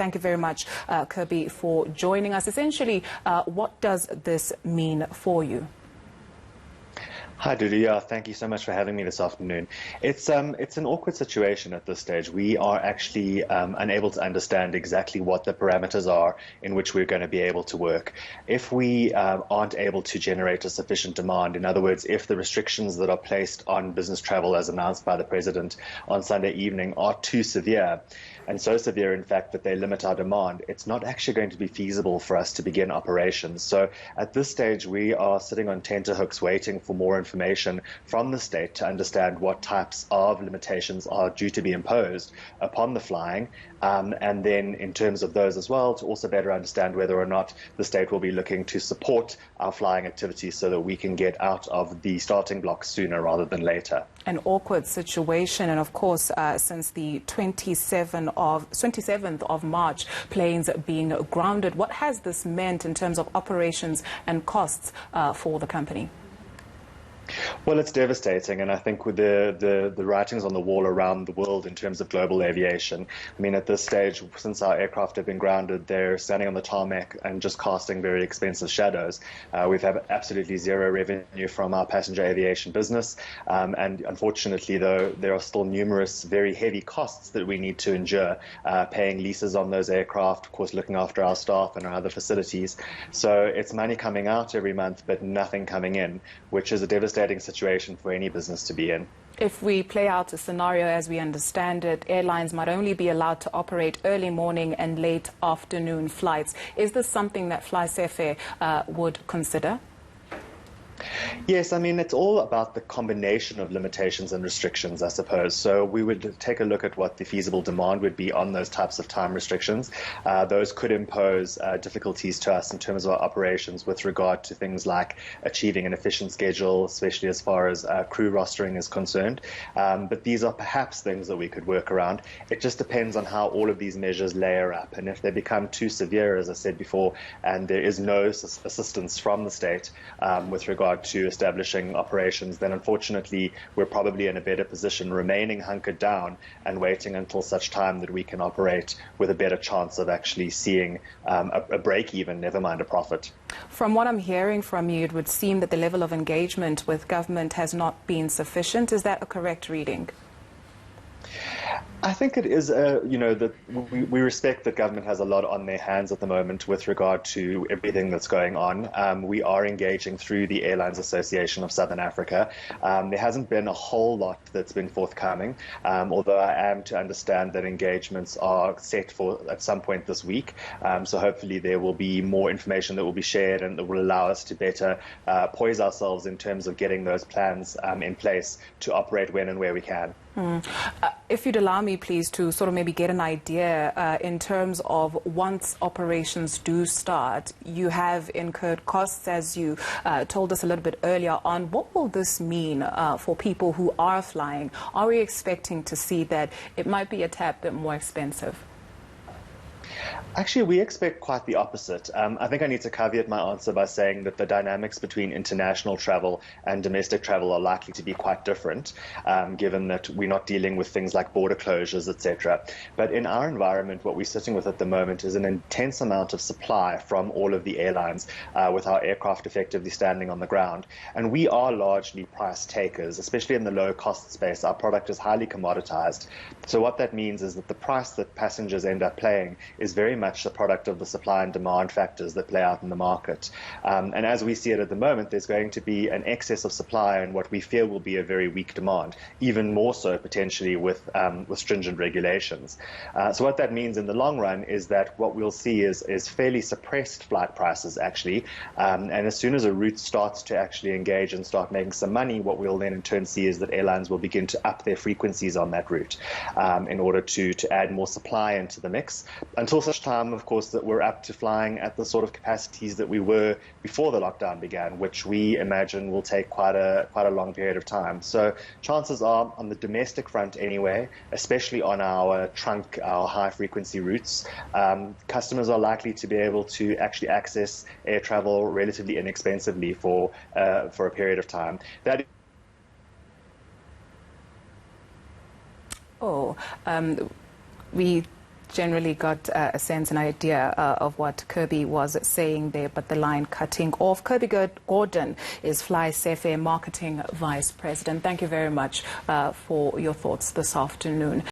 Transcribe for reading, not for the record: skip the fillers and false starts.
Thank you very much, Kirby, for joining us. Essentially, what does this mean for you? Hi, Dudu. Thank you so much for having me this afternoon. It's an awkward situation at this stage. We are actually unable to understand exactly what the parameters are in which we're going to be able to work. If we aren't able to generate a sufficient demand, in other words, if the restrictions that are placed on business travel as announced by the President on Sunday evening are too severe, and so severe, in fact, that they limit our demand, it's not actually going to be feasible for us to begin operations. So at this stage, we are sitting on tenterhooks waiting for more information from the state to understand what types of limitations are due to be imposed upon the flying, and then in terms of those as well, to also better understand whether or not the state will be looking to support our flying activities so that we can get out of the starting blocks sooner rather than later. An awkward situation, and of course, since the 27th of March, planes being grounded. What has this meant in terms of operations and costs for the company? Well, it's devastating, and I think with the writings on the wall around the world in terms of global aviation, I mean, at this stage, since our aircraft have been grounded, they're standing on the tarmac and just casting very expensive shadows. We've had absolutely zero revenue from our passenger aviation business, and unfortunately, though, there are still numerous very heavy costs that we need to endure, paying leases on those aircraft, of course, looking after our staff and our other facilities. So it's money coming out every month, but nothing coming in, which is a devastating situation for any business to be in. If we play out a scenario as we understand it, airlines might only be allowed to operate early morning and late afternoon flights. Is this something that FlySafair would consider? Yes, I mean, it's all about the combination of limitations and restrictions, I suppose. So we would take a look at what the feasible demand would be on those types of time restrictions. Those could impose difficulties to us in terms of our operations with regard to things like achieving an efficient schedule, especially as far as crew rostering is concerned. But these are perhaps things that we could work around. It just depends on how all of these measures layer up. And if they become too severe, as I said before, and there is no assistance from the state with regard to establishing operations, then unfortunately we're probably in a better position remaining hunkered down and waiting until such time that we can operate with a better chance of actually seeing a break even, never mind a profit. From what I'm hearing from you, it would seem that the level of engagement with government has not been sufficient. Is that a correct reading? I think it is, that we respect that government has a lot on their hands at the moment with regard to everything that's going on. We are engaging through the Airlines Association of Southern Africa. There hasn't been a whole lot that's been forthcoming, although I am to understand that engagements are set for at some point this week. So hopefully there will be more information that will be shared and that will allow us to better poise ourselves in terms of getting those plans in place to operate when and where we can. If you'd allow me, please, to sort of maybe get an idea in terms of once operations do start, you have incurred costs, as you told us a little bit earlier on. What will this mean for people who are flying? Are we expecting to see that it might be a tad bit more expensive? Actually, we expect quite the opposite. I think I need to caveat my answer by saying that the dynamics between international travel and domestic travel are likely to be quite different, given that we're not dealing with things like border closures, etc. But in our environment, what we're sitting with at the moment is an intense amount of supply from all of the airlines, with our aircraft effectively standing on the ground. And we are largely price takers, especially in the low-cost space. Our product is highly commoditized. So what that means is that the price that passengers end up paying is very much the product of the supply and demand factors that play out in the market. And as we see it at the moment, there's going to be an excess of supply and what we feel will be a very weak demand, even more so potentially with stringent regulations. So what that means in the long run is that what we'll see is fairly suppressed flight prices, actually. And as soon as a route starts to actually engage and start making some money, what we'll then in turn see is that airlines will begin to up their frequencies on that route in order to add more supply into the mix, until such time, of course, that we're up to flying at the sort of capacities that we were before the lockdown began, which we imagine will take quite a long period of time. So chances are, on the domestic front anyway, especially on our trunk, our high-frequency routes, customers are likely to be able to actually access air travel relatively inexpensively for a period of time. That we generally got a sense, an idea of what Kirby was saying there, but the line cutting off. Kirby Gordon is FlySafair Marketing Vice President. Thank you very much for your thoughts this afternoon.